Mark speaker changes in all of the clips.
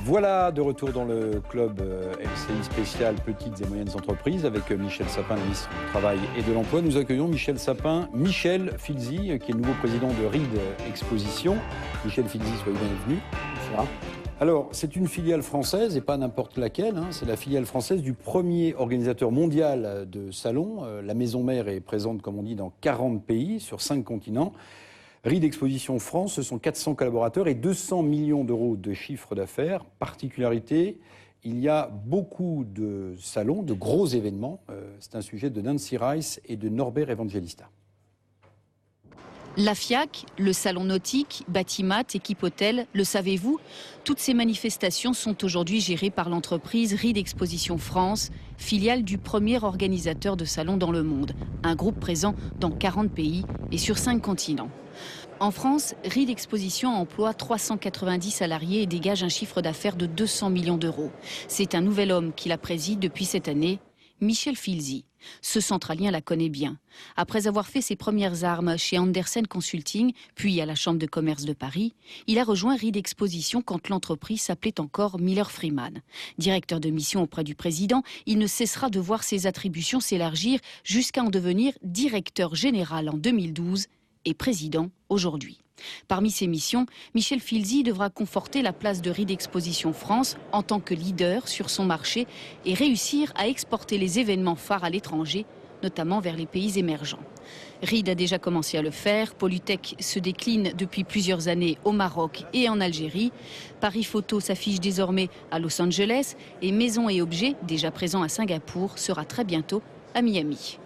Speaker 1: Voilà, de retour dans le club LCI spécial Petites et Moyennes Entreprises avec Michel Sapin, le ministre du Travail et de l'Emploi. Nous accueillons Michel Filzi, qui est le nouveau président de RID Exposition. Michel Filzi, soyez bienvenu. Bonsoir. Alors, c'est une filiale française, et pas n'importe laquelle, c'est la filiale française du premier organisateur mondial de salons. La maison mère est présente, comme on dit, dans 40 pays, sur 5 continents. RID Exposition France, ce sont 400 collaborateurs et 200 millions d'euros de chiffre d'affaires. Particularité, il y a beaucoup de salons, de gros événements. C'est un sujet de Nancy Rice et de Norbert Evangelista.
Speaker 2: La FIAC, le salon nautique, Batimat, Équipe Hôtel, le savez-vous? Toutes ces manifestations sont aujourd'hui gérées par l'entreprise RID Exposition France, filiale du premier organisateur de salons dans le monde. Un groupe présent dans 40 pays et sur 5 continents. En France, RID Exposition emploie 390 salariés et dégage un chiffre d'affaires de 200 millions d'euros. C'est un nouvel homme qui la préside depuis cette année, Michel Filzi. Ce centralien la connaît bien. Après avoir fait ses premières armes chez Andersen Consulting, puis à la Chambre de commerce de Paris, il a rejoint RID Exposition quand l'entreprise s'appelait encore Miller Freeman. Directeur de mission auprès du président, il ne cessera de voir ses attributions s'élargir jusqu'à en devenir directeur général en 2012 et président aujourd'hui. Parmi ses missions, Michel Filzi devra conforter la place de RID Exposition France en tant que leader sur son marché et réussir à exporter les événements phares à l'étranger, notamment vers les pays émergents. RID a déjà commencé à le faire. Polytech se décline depuis plusieurs années au Maroc et en Algérie. Paris Photo s'affiche désormais à Los Angeles et Maison et Objets, déjà présent à Singapour, sera très bientôt à Miami.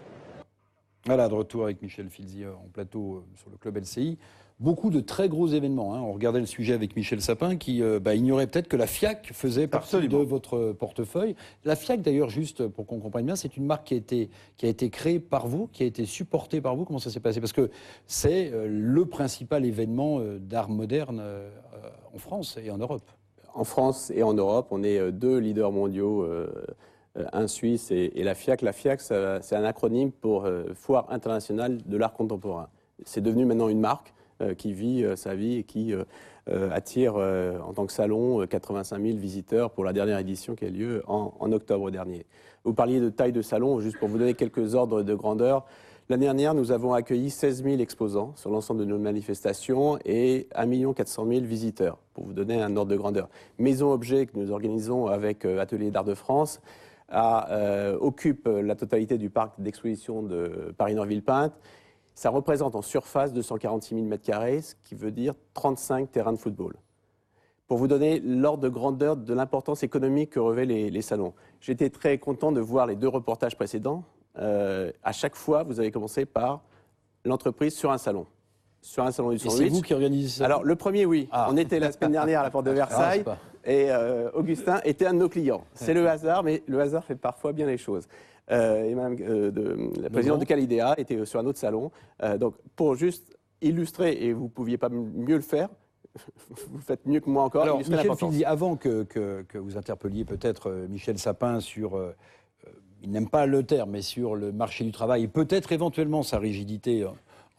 Speaker 1: Voilà, de retour avec Michel Filzi en plateau sur le club LCI. Beaucoup de très gros événements. On regardait le sujet avec Michel Sapin qui ignorait peut-être que la FIAC faisait partie de votre portefeuille. La FIAC, d'ailleurs, juste pour qu'on comprenne bien, c'est une marque qui a été créée par vous, qui a été supportée par vous. Comment ça s'est passé? Parce que c'est le principal événement d'art moderne en France et en Europe.
Speaker 3: En France et en Europe, on est deux leaders mondiaux, un Suisse et la FIAC. La FIAC, c'est un acronyme pour Foire internationale de l'art contemporain. C'est devenu maintenant une marque qui vit sa vie et qui attire en tant que salon 85 000 visiteurs pour la dernière édition qui a lieu en octobre dernier. Vous parliez de taille de salon, juste pour vous donner quelques ordres de grandeur. L'année dernière, nous avons accueilli 16 000 exposants sur l'ensemble de nos manifestations et 1 400 000 visiteurs, pour vous donner un ordre de grandeur. Maison Objet que nous organisons avec Atelier d'Art de France occupe la totalité du parc d'exposition de Paris-Nord-Villepinte. Ça représente en surface 246 000 m², ce qui veut dire 35 terrains de football. Pour vous donner l'ordre de grandeur de l'importance économique que revêtent les salons. J'étais très content de voir les deux reportages précédents. À chaque fois, vous avez commencé par l'entreprise sur un salon. Sur un salon du sandwich.
Speaker 1: Et c'est vous qui organisez ça?
Speaker 3: Alors, le premier, oui. On était la semaine dernière à la porte de Versailles et Augustin était un de nos clients. C'est le hasard, mais le hasard fait parfois bien les choses. Et Mme la présidente de Calidea était sur un autre salon. Donc, pour juste illustrer, et vous ne pouviez pas mieux le faire, vous faites mieux que moi encore.
Speaker 1: Alors, Michel Filzi, avant que vous interpelliez peut-être Michel Sapin sur, il n'aime pas le terme, mais sur le marché du travail et peut-être éventuellement sa rigidité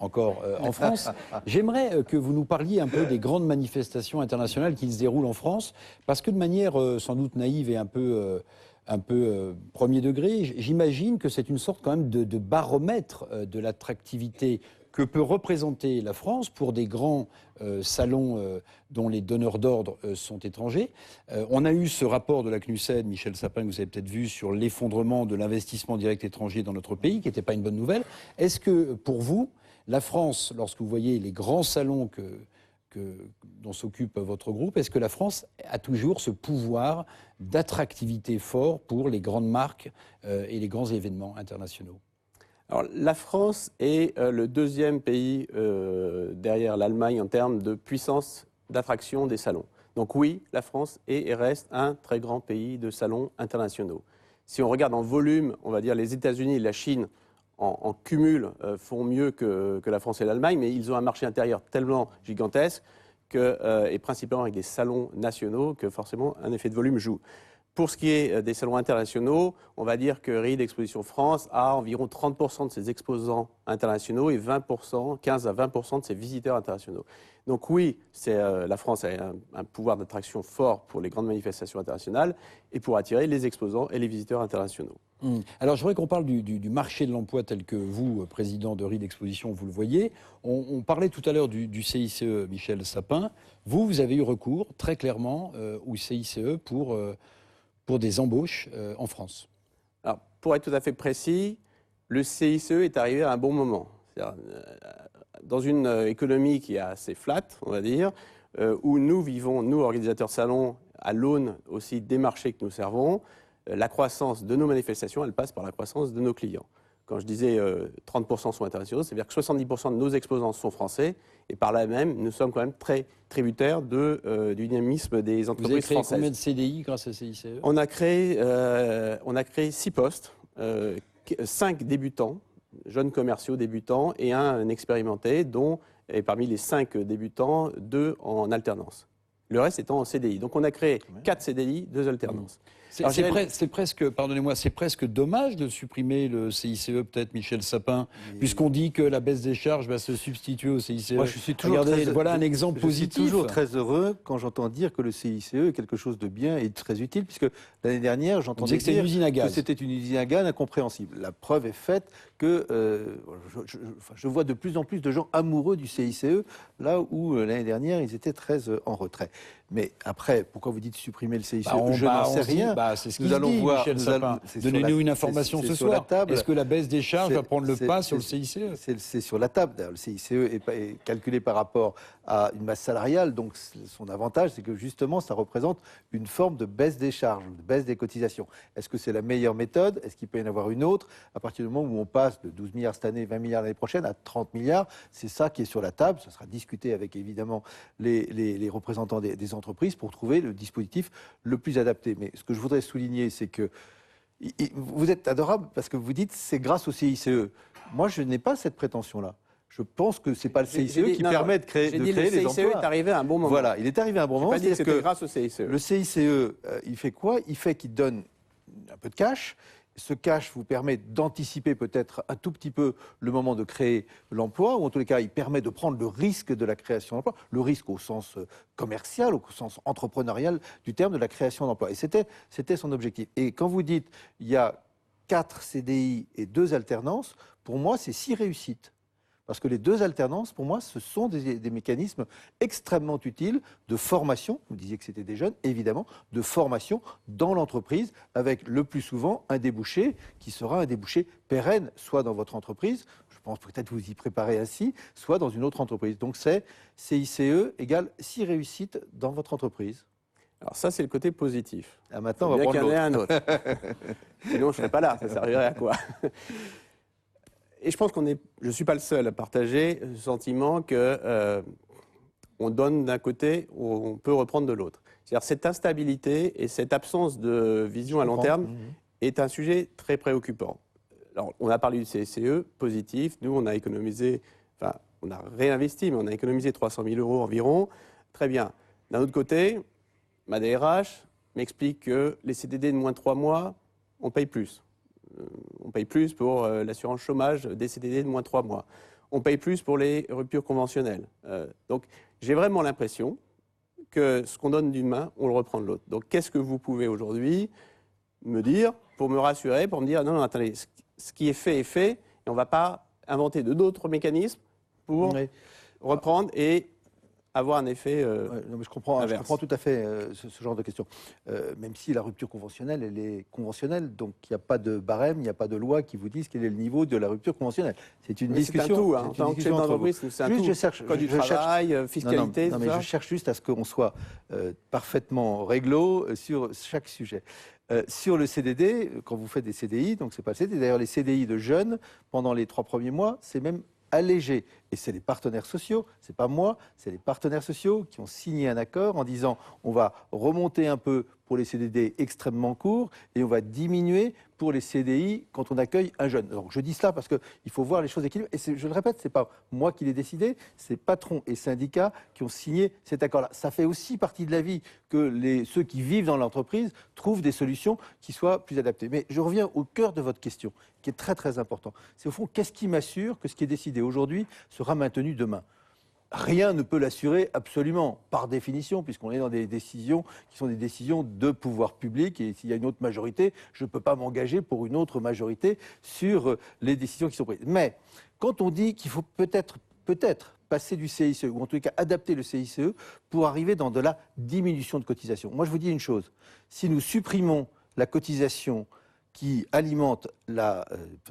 Speaker 1: encore en France, j'aimerais que vous nous parliez un peu des grandes manifestations internationales qui se déroulent en France, parce que de manière sans doute naïve et un peu premier degré, j'imagine que c'est une sorte quand même de baromètre de l'attractivité que peut représenter la France pour des grands salons dont les donneurs d'ordre sont étrangers. On a eu ce rapport de la CNUSED, Michel Sapin, que vous avez peut-être vu, sur l'effondrement de l'investissement direct étranger dans notre pays, qui n'était pas une bonne nouvelle. Est-ce que, pour vous, la France, lorsque vous voyez les grands salons dont s'occupe votre groupe, est-ce que la France a toujours ce pouvoir d'attractivité fort pour les grandes marques et les grands événements internationaux?
Speaker 3: Alors, la France est le deuxième pays derrière l'Allemagne en termes de puissance d'attraction des salons. Donc oui, la France est et reste un très grand pays de salons internationaux. Si on regarde en volume, on va dire les États-Unis et la Chine en cumul font mieux que la France et l'Allemagne, mais ils ont un marché intérieur tellement gigantesque et principalement avec des salons nationaux que forcément un effet de volume joue. Pour ce qui est des salons internationaux, on va dire que RID Exposition France a environ 30% de ses exposants internationaux et 15 à 20% de ses visiteurs internationaux. Donc oui, la France a un pouvoir d'attraction fort pour les grandes manifestations internationales et pour attirer les exposants et les visiteurs internationaux.
Speaker 1: Alors, je voudrais qu'on parle du marché de l'emploi tel que vous, président de RID Exposition, vous le voyez. On parlait tout à l'heure du CICE, Michel Sapin. Vous avez eu recours très clairement au CICE pour des embauches en France.
Speaker 3: Alors, pour être tout à fait précis, le CICE est arrivé à un bon moment. Dans une économie qui est assez flat, on va dire, où nous vivons, nous, organisateurs de salons, à l'aune aussi des marchés que nous servons, la croissance de nos manifestations, elle passe par la croissance de nos clients. Quand je disais 30% sont internationaux, c'est-à-dire que 70% de nos exposants sont français, et par là même, nous sommes quand même très tributaires du dynamisme des entreprises françaises.
Speaker 1: Vous avez créé combien de CDI grâce à CICE?
Speaker 3: On a créé 6 postes, 5 débutants, jeunes commerciaux débutants, et un expérimenté, et parmi les 5 débutants, 2 en alternance. Le reste étant en CDI. Donc on a créé 4 CDI, 2 alternances.
Speaker 1: C'est presque, pardonnez-moi, c'est presque dommage de supprimer le CICE, peut-être, Michel Sapin, puisqu'on dit que la baisse des charges va se substituer au CICE.
Speaker 4: Moi, je suis toujours
Speaker 1: voilà un exemple positif.
Speaker 4: Je suis toujours très heureux quand j'entends dire que le CICE est quelque chose de bien et de très utile, puisque l'année dernière, j'entendais dire que c'était une usine à gaz incompréhensible. La preuve est faite que je vois de plus en plus de gens amoureux du CICE, là où l'année dernière, ils étaient très en retrait. Mais après, pourquoi vous dites supprimer le CICE? Je n'en sais rien.
Speaker 1: C'est ce nous allons voir. Michel Sapin. Donnez-nous une information ce soir. Est-ce que la baisse des charges va prendre le pas sur le CICE?
Speaker 4: C'est sur la table. Le CICE est calculé par rapport à une masse salariale. Donc son avantage, c'est que justement, ça représente une forme de baisse des charges, de baisse des cotisations. Est-ce que c'est la meilleure méthode? Est-ce qu'il peut y en avoir une autre? À partir du moment où on passe de 12 milliards cette année, 20 milliards l'année prochaine, à 30 milliards, c'est ça qui est sur la table. Ça sera discuté avec évidemment les représentants des entreprises pour trouver le dispositif le plus adapté. Mais ce que je voudrais souligner, c'est que vous êtes adorable parce que vous dites c'est grâce au CICE. Moi, je n'ai pas cette prétention-là. Je pense que c'est pas le CICE qui permet de créer les emplois.
Speaker 3: Le CICE est arrivé à un bon moment.
Speaker 4: Voilà, il est arrivé à un bon moment.
Speaker 3: Pas dit que c'était grâce au CICE.
Speaker 4: Le CICE, il fait quoi? Il fait qu'il donne un peu de cash. Ce cash vous permet d'anticiper peut-être un tout petit peu le moment de créer l'emploi, ou en tous les cas, il permet de prendre le risque de la création d'emploi, le risque au sens commercial, au sens entrepreneurial du terme de la création d'emploi. Et c'était son objectif. Et quand vous dites il y a 4 CDI et 2 alternances, pour moi, c'est 6 réussites. Parce que les 2 alternances, pour moi, ce sont des mécanismes extrêmement utiles de formation, vous disiez que c'était des jeunes, évidemment, de formation dans l'entreprise, avec le plus souvent un débouché qui sera un débouché pérenne, soit dans votre entreprise, je pense peut-être vous y préparez ainsi, soit dans une autre entreprise. Donc c'est CICE égale 6 réussites dans votre entreprise.
Speaker 3: Alors ça, c'est le côté positif.
Speaker 4: Ah, maintenant, on va prendre l'autre.
Speaker 3: Un autre. Sinon, je ne serais pas là, ça servirait à quoi? Et je pense je ne suis pas le seul à partager ce sentiment qu'on donne d'un côté, on peut reprendre de l'autre. C'est-à-dire cette instabilité et cette absence de vision à long terme est un sujet très préoccupant. Alors, on a parlé du CICE, positif. Nous, on a économisé, enfin, on a réinvesti, mais on a économisé 300 000 € environ. Très bien. D'un autre côté, ma DRH m'explique que les CDD de moins de 3 mois, on paye plus. On paye plus pour l'assurance chômage des CDD de moins de 3 mois. On paye plus pour les ruptures conventionnelles. Donc, j'ai vraiment l'impression que ce qu'on donne d'une main, on le reprend de l'autre. Donc, qu'est-ce que vous pouvez aujourd'hui me dire pour me rassurer, pour me dire non, attendez, ce qui est fait, et on ne va pas inventer d'autres mécanismes pour reprendre et avoir un effet
Speaker 4: non, mais je comprends tout à fait ce genre de question. Même si la rupture conventionnelle, elle est conventionnelle, donc il n'y a pas de barème, il n'y a pas de loi qui vous dise quel est le niveau de la rupture conventionnelle. C'est une discussion.
Speaker 3: C'est un tout, hein. Tant que chef d'entreprise, c'est un tout. Code du travail, fiscalité,
Speaker 4: non, mais je cherche juste à ce qu'on soit parfaitement réglo sur chaque sujet. Sur le CDD, quand vous faites des CDI, donc c'est pas le CDD. D'ailleurs, les CDI de jeunes, pendant les 3 premiers mois, c'est même allégé. Et c'est les partenaires sociaux, c'est pas moi, c'est les partenaires sociaux qui ont signé un accord en disant on va remonter un peu pour pour les CDD extrêmement courts et on va diminuer pour les CDI quand on accueille un jeune. Donc je dis cela parce qu'il faut voir les choses équilibrées. Et je le répète, ce n'est pas moi qui l'ai décidé, c'est patrons et syndicats qui ont signé cet accord-là. Ça fait aussi partie de la vie que ceux qui vivent dans l'entreprise trouvent des solutions qui soient plus adaptées. Mais je reviens au cœur de votre question, qui est très très important. C'est au fond, qu'est-ce qui m'assure que ce qui est décidé aujourd'hui sera maintenu demain ? Rien ne peut l'assurer absolument, par définition, puisqu'on est dans des décisions qui sont des décisions de pouvoir public. Et s'il y a une autre majorité, je ne peux pas m'engager pour une autre majorité sur les décisions qui sont prises. Mais quand on dit qu'il faut peut-être passer du CICE, ou en tout cas adapter le CICE, pour arriver dans de la diminution de cotisation. Moi, je vous dis une chose. Si nous supprimons la cotisation qui alimente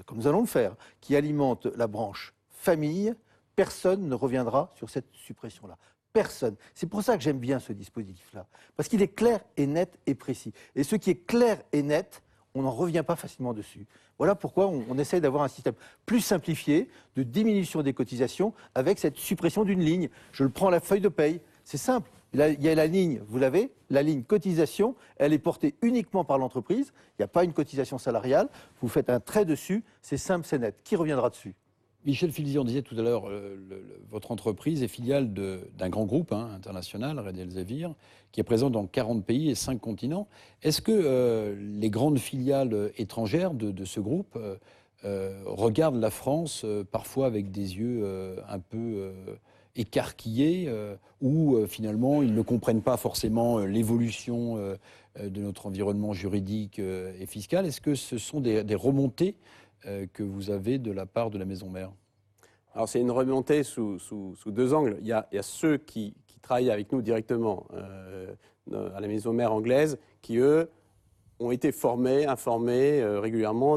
Speaker 4: comme nous allons le faire, qui alimente la branche famille, personne ne reviendra sur cette suppression-là. Personne. C'est pour ça que j'aime bien ce dispositif-là. Parce qu'il est clair et net et précis. Et ce qui est clair et net, on n'en revient pas facilement dessus. Voilà pourquoi on essaye d'avoir un système plus simplifié de diminution des cotisations avec cette suppression d'une ligne. Je le prends à la feuille de paye. C'est simple. Là, il y a la ligne, vous l'avez, la ligne cotisation, elle est portée uniquement par l'entreprise. Il n'y a pas une cotisation salariale. Vous faites un trait dessus. C'est simple, c'est net. Qui reviendra dessus ?
Speaker 1: Michel Filzi, on disait tout à l'heure, votre entreprise est filiale d'un grand groupe international, Red Elsevier, qui est présent dans 40 pays et 5 continents. Est-ce que les grandes filiales étrangères de ce groupe regardent la France parfois avec des yeux un peu écarquillés ou finalement ils ne comprennent pas forcément l'évolution de notre environnement juridique et fiscal? Est-ce que ce sont des remontées que vous avez de la part de la maison mère?
Speaker 3: Alors c'est une remontée sous 2 angles. Il y a ceux qui travaillent avec nous directement à la maison mère anglaise, qui eux ont été informés régulièrement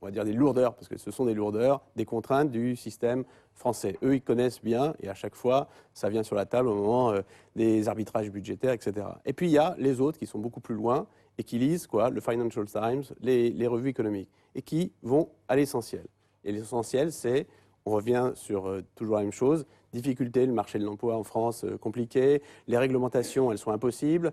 Speaker 3: on va dire des lourdeurs, parce que ce sont des lourdeurs, des contraintes du système français. Eux, ils connaissent bien, et à chaque fois, ça vient sur la table au moment des arbitrages budgétaires, etc. Et puis il y a les autres qui sont beaucoup plus loin et qui lisent le Financial Times, les revues économiques, et qui vont à l'essentiel. Et l'essentiel, c'est, on revient sur toujours la même chose, difficulté, le marché de l'emploi en France compliqué, les réglementations, elles sont impossibles,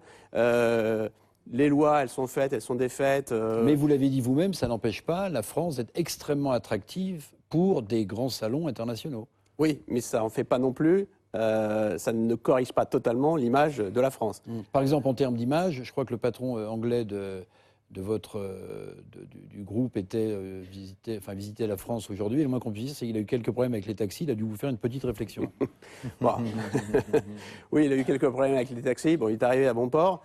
Speaker 3: les lois, elles sont faites, elles sont défaites.
Speaker 1: Mais vous l'avez dit vous-même, ça n'empêche pas la France d'être extrêmement attractive pour des grands salons internationaux.
Speaker 3: Oui, mais ça n'en fait pas non plus. Ça ne corrige pas totalement l'image de la France.
Speaker 1: Par exemple, en termes d'image, je crois que le patron anglais du groupe visitait la France aujourd'hui. Et le moins qu'on puisse dire, c'est qu'il a eu quelques problèmes avec les taxis. Il a dû vous faire une petite réflexion.
Speaker 3: Bon. Oui, il a eu quelques problèmes avec les taxis. Bon, il est arrivé à bon port.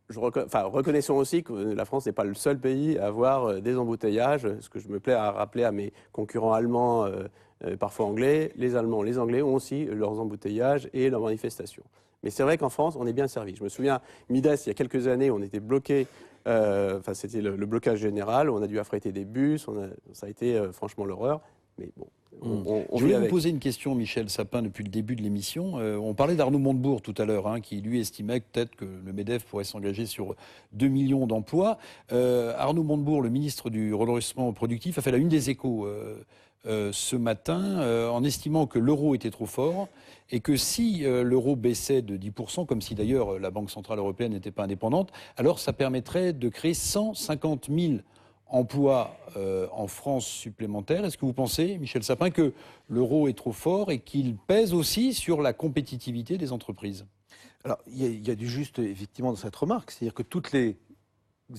Speaker 3: Reconnaissons aussi que la France n'est pas le seul pays à avoir des embouteillages. Ce que je me plais à rappeler à mes concurrents allemands, parfois anglais, les Allemands, les Anglais ont aussi leurs embouteillages et leurs manifestations. Mais c'est vrai qu'en France, on est bien servi. Je me souviens, Midas, il y a quelques années, on était bloqué. C'était le blocage général. On a dû affréter des bus. Ça a été franchement l'horreur. Mais bon,
Speaker 1: je voulais vous poser une question, Michel Sapin, depuis le début de l'émission. On parlait d'Arnaud Montebourg tout à l'heure, qui lui estimait que peut-être que le MEDEF pourrait s'engager sur 2 millions d'emplois. Arnaud Montebourg, le ministre du Redressement productif, a fait la une des Échos ce matin en estimant que l'euro était trop fort et que si l'euro baissait de 10%, comme si d'ailleurs la Banque Centrale Européenne n'était pas indépendante, alors ça permettrait de créer 150 000 emplois en France supplémentaires. Est-ce que vous pensez, Michel Sapin, que l'euro est trop fort et qu'il pèse aussi sur la compétitivité des entreprises?
Speaker 4: Alors, il y a du juste, effectivement, dans cette remarque. C'est-à-dire que toutes les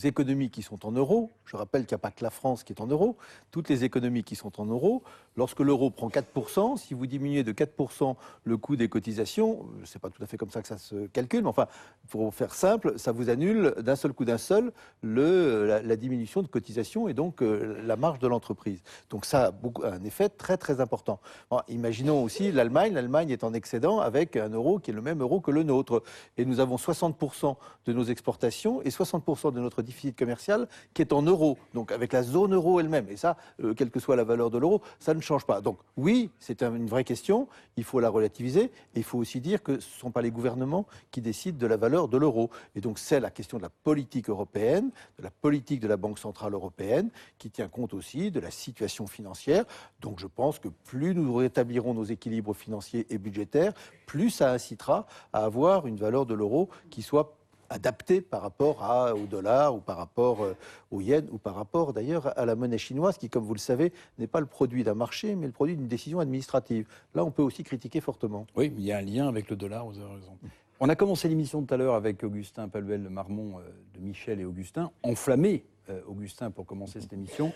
Speaker 4: économies qui sont en euros, je rappelle qu'il n'y a pas que la France qui est en euros, toutes les économies qui sont en euros, lorsque l'euro prend 4%, si vous diminuez de 4% le coût des cotisations, c'est pas tout à fait comme ça que ça se calcule, mais enfin, pour faire simple, ça vous annule d'un seul coup la diminution de cotisation et donc la marge de l'entreprise. Donc ça a un effet très très important. Bon, imaginons aussi l'Allemagne est en excédent avec un euro qui est le même euro que le nôtre. Et nous avons 60% de nos exportations et 60% de notre déficit commercial qui est en euros, donc avec la zone euro elle-même. Et ça, quelle que soit la valeur de l'euro, ça ne change pas. Donc oui, c'est une vraie question, il faut la relativiser, et il faut aussi dire que ce ne sont pas les gouvernements qui décident de la valeur de l'euro. Et donc c'est la question de la politique européenne, de la politique de la Banque Centrale Européenne, qui tient compte aussi de la situation financière. Donc je pense que plus nous rétablirons nos équilibres financiers et budgétaires, plus ça incitera à avoir une valeur de l'euro qui soit adapté par rapport au dollar ou par rapport au yen ou par rapport d'ailleurs à la monnaie chinoise qui, comme vous le savez, n'est pas le produit d'un marché mais le produit d'une décision administrative. Là, on peut aussi critiquer fortement.
Speaker 1: Oui, il y a un lien avec le dollar, vous avez raison. On a commencé l'émission tout à l'heure avec Augustin Paluel-Marmont de Michel et Augustin, enflammé Augustin pour commencer cette émission.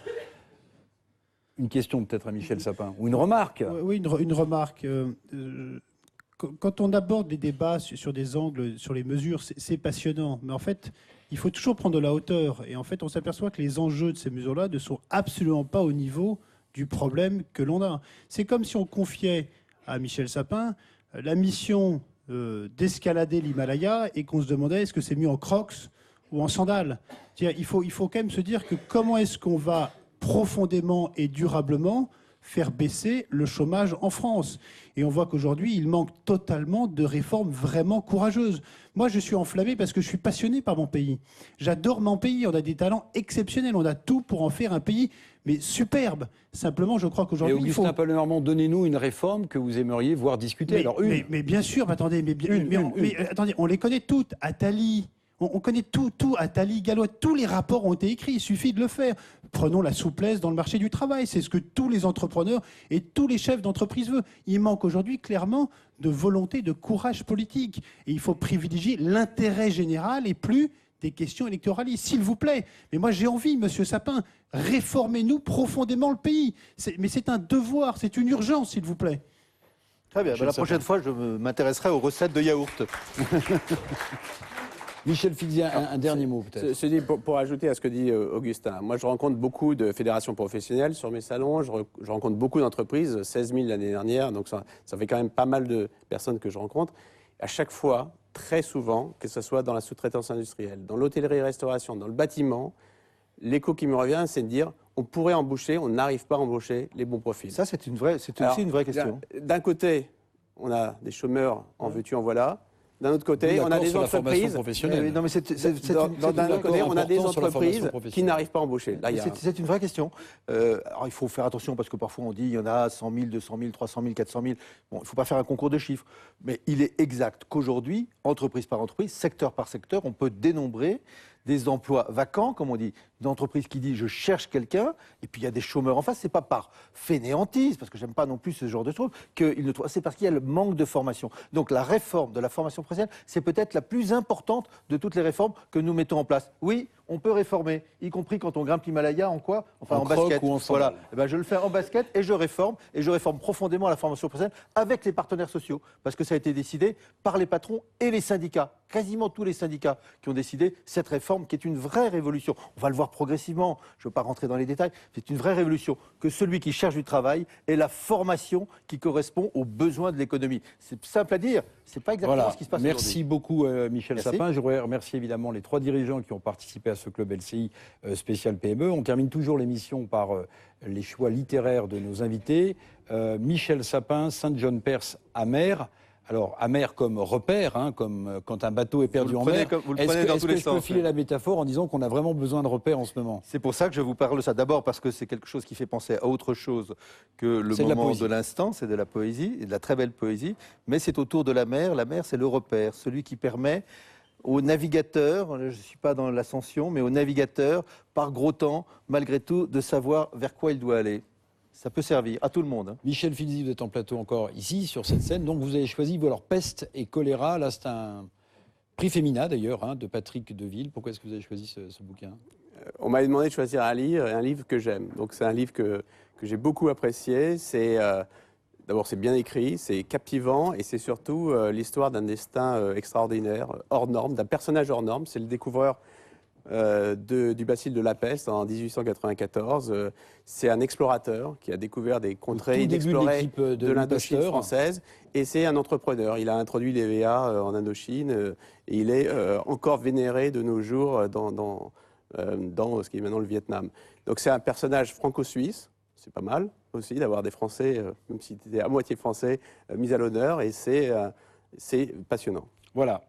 Speaker 1: Une question peut-être à Michel Sapin, ou une remarque.
Speaker 5: Oui, une remarque. Quand on aborde des débats sur des angles, sur les mesures, c'est passionnant. Mais en fait, il faut toujours prendre de la hauteur. Et en fait, on s'aperçoit que les enjeux de ces mesures-là ne sont absolument pas au niveau du problème que l'on a. C'est comme si on confiait à Michel Sapin la mission d'escalader l'Himalaya et qu'on se demandait est-ce que c'est mieux en crocs ou en sandales. Il faut quand même se dire que comment est-ce qu'on va profondément et durablement faire baisser le chômage en France. Et on voit qu'aujourd'hui, il manque totalement de réformes vraiment courageuses. Moi, je suis enflammé parce que je suis passionné par mon pays. J'adore mon pays, on a des talents exceptionnels, on a tout pour en faire un pays, mais superbe. Simplement, je crois qu'aujourd'hui, il faut...
Speaker 1: Augustin Paluel-Marmont, donnez-nous une réforme que vous aimeriez voir discuter.
Speaker 5: Mais bien sûr, mais attendez, attendez, on les connaît toutes. Attali, on connaît tout, Attali, Gallois, tous les rapports ont été écrits, il suffit de le faire. Prenons la souplesse dans le marché du travail, c'est ce que tous les entrepreneurs et tous les chefs d'entreprise veulent. Il manque aujourd'hui clairement de volonté, de courage politique. Et il faut privilégier l'intérêt général et plus des questions électoralistes, s'il vous plaît. Mais moi j'ai envie, Monsieur Sapin, réformez-nous profondément le pays. Mais c'est un devoir, c'est une urgence, s'il vous plaît.
Speaker 4: Très bien, la prochaine fois je m'intéresserai aux recettes de yaourt.
Speaker 1: Michel Filzi, un dernier mot peut-être.
Speaker 3: Pour ajouter à ce que dit Augustin, moi je rencontre beaucoup de fédérations professionnelles sur mes salons, je rencontre beaucoup d'entreprises, 16 000 l'année dernière, donc ça fait quand même pas mal de personnes que je rencontre. À chaque fois, très souvent, que ce soit dans la sous-traitance industrielle, dans l'hôtellerie-restauration, dans le bâtiment, l'écho qui me revient, c'est de dire on pourrait embaucher, on n'arrive pas à embaucher les bons profils.
Speaker 4: Ça, c'est aussi une vraie question.
Speaker 3: D'un côté, on a des chômeurs en veux-tu, en voilà. D'un autre côté, on a des entreprises.
Speaker 1: Non, mais
Speaker 3: d'un autre côté, on a des entreprises qui n'arrivent pas à embaucher.
Speaker 4: C'est une vraie question. Alors, il faut faire attention parce que parfois on dit il y en a 100 000, 200 000, 300 000, 400 000. Bon, il ne faut pas faire un concours de chiffres. Mais il est exact qu'aujourd'hui, entreprise par entreprise, secteur par secteur, on peut dénombrer des emplois vacants, comme on dit, d'entreprise qui dit je cherche quelqu'un, et puis il y a des chômeurs en face. C'est pas par fainéantise, parce que j'aime pas non plus ce genre de choses, qu'ils ne trouvent. C'est parce qu'il y a le manque de formation. Donc la réforme de la formation professionnelle, c'est peut-être la plus importante de toutes les réformes que nous mettons en place. Oui, on peut réformer, y compris quand on grimpe l'Himalaya en quoi ? Enfin en basket.
Speaker 1: Ou en
Speaker 4: voilà. Et ben, je le fais en basket et je réforme profondément la formation professionnelle avec les partenaires sociaux, parce que ça a été décidé par les patrons et les syndicats. Quasiment tous les syndicats qui ont décidé cette réforme qui est une vraie révolution. On va le voir progressivement, je ne veux pas rentrer dans les détails, c'est une vraie révolution, que celui qui cherche du travail ait la formation qui correspond aux besoins de l'économie. C'est simple à dire, c'est pas exactement ce qui se passe aujourd'hui.
Speaker 1: Merci beaucoup Michel Sapin. Je voudrais remercier évidemment les 3 dirigeants qui ont participé à ce club LCI spécial PME. On termine toujours l'émission par les choix littéraires de nos invités. Michel Sapin, Saint-John-Perse, amer. Alors, amer comme repère, hein, comme quand un bateau est perdu en mer. Est-ce que je peux filer la métaphore en disant qu'on a vraiment besoin de repères en ce moment ?
Speaker 4: C'est pour ça que je vous parle de ça. D'abord parce que c'est quelque chose qui fait penser à autre chose que le moment de l'instant. C'est de la poésie, et de la très belle poésie. Mais c'est autour de la mer. La mer, c'est le repère, celui qui permet aux navigateurs, je ne suis pas dans l'ascension, mais aux navigateurs, par gros temps, malgré tout, de savoir vers quoi il doit aller. Ça peut servir à tout le monde.
Speaker 1: Michel Filzi, vous êtes en plateau encore ici, sur cette scène. Donc vous avez choisi, alors, Peste et choléra. Là, c'est un prix Femina, d'ailleurs, hein, de Patrick Deville. Pourquoi est-ce que vous avez choisi ce bouquin ?
Speaker 3: On m'avait demandé de choisir un livre que j'aime. Donc c'est un livre que j'ai beaucoup apprécié. D'abord, c'est bien écrit, c'est captivant et c'est surtout l'histoire d'un destin extraordinaire, hors norme, d'un personnage hors norme. C'est le découvreur du bacille de la peste en 1894. C'est un explorateur qui a découvert des contrées inexplorées de l'Indochine française et c'est un entrepreneur. Il a introduit les VA en Indochine et il est encore vénéré de nos jours dans ce qui est maintenant le Vietnam. Donc c'est un personnage franco-suisse. C'est pas mal aussi d'avoir des Français, même si tu étais à moitié français, mis à l'honneur et c'est passionnant.
Speaker 1: Voilà.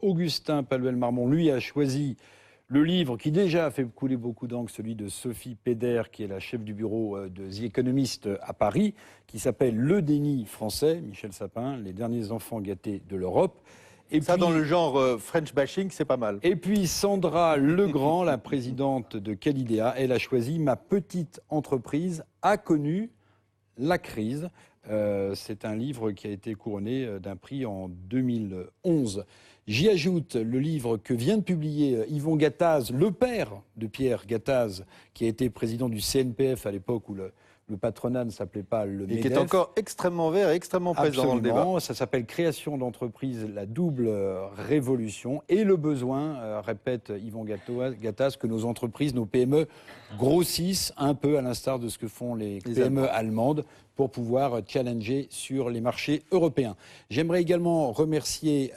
Speaker 1: Augustin Paluel-Marmont, lui, a choisi le livre qui déjà a fait couler beaucoup d'encre, celui de Sophie Péder, qui est la chef du bureau de The Economist à Paris, qui s'appelle Le déni français, Michel Sapin, les derniers enfants gâtés de l'Europe. Et
Speaker 4: Ça,
Speaker 1: puis,
Speaker 4: dans le genre French bashing, c'est pas mal.
Speaker 1: et puis Sandra Legrand, la présidente de Calidea, elle a choisi Ma petite entreprise a connu la crise. C'est un livre qui a été couronné d'un prix en 2011. J'y ajoute le livre que vient de publier Yvon Gattaz, le père de Pierre Gattaz, qui a été président du CNPF à l'époque où le patronat ne s'appelait pas le MEDEF.
Speaker 4: Et qui est encore extrêmement vert et extrêmement présent dans le débat.
Speaker 1: Absolument, ça s'appelle Création d'entreprise, la double révolution et le besoin, répète Yvon Gattaz, que nos entreprises, nos PME grossissent un peu à l'instar de ce que font les PME allemandes pour pouvoir challenger sur les marchés européens. J'aimerais également remercier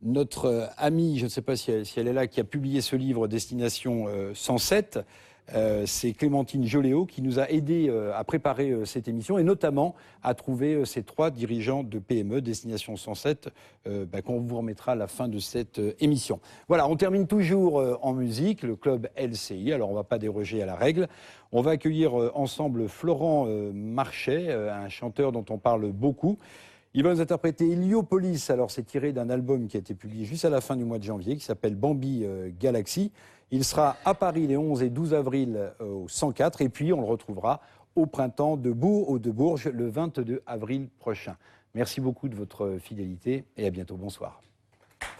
Speaker 1: notre amie, je ne sais pas si elle est là, qui a publié ce livre Destination 107. C'est Clémentine Joléo qui nous a aidés à préparer cette émission et notamment à trouver ces 3 dirigeants de PME, Destination 107, qu'on vous remettra à la fin de cette émission. Voilà, on termine toujours en musique, le club LCI, alors on ne va pas déroger à la règle. On va accueillir ensemble Florent Marchais, un chanteur dont on parle beaucoup. Il va nous interpréter Héliopolis. Alors, c'est tiré d'un album qui a été publié juste à la fin du mois de janvier, qui s'appelle Bambi Galaxy. Il sera à Paris les 11 et 12 avril au 104. Et puis, on le retrouvera au printemps de Bourges le 22 avril prochain. Merci beaucoup de votre fidélité et à bientôt. Bonsoir.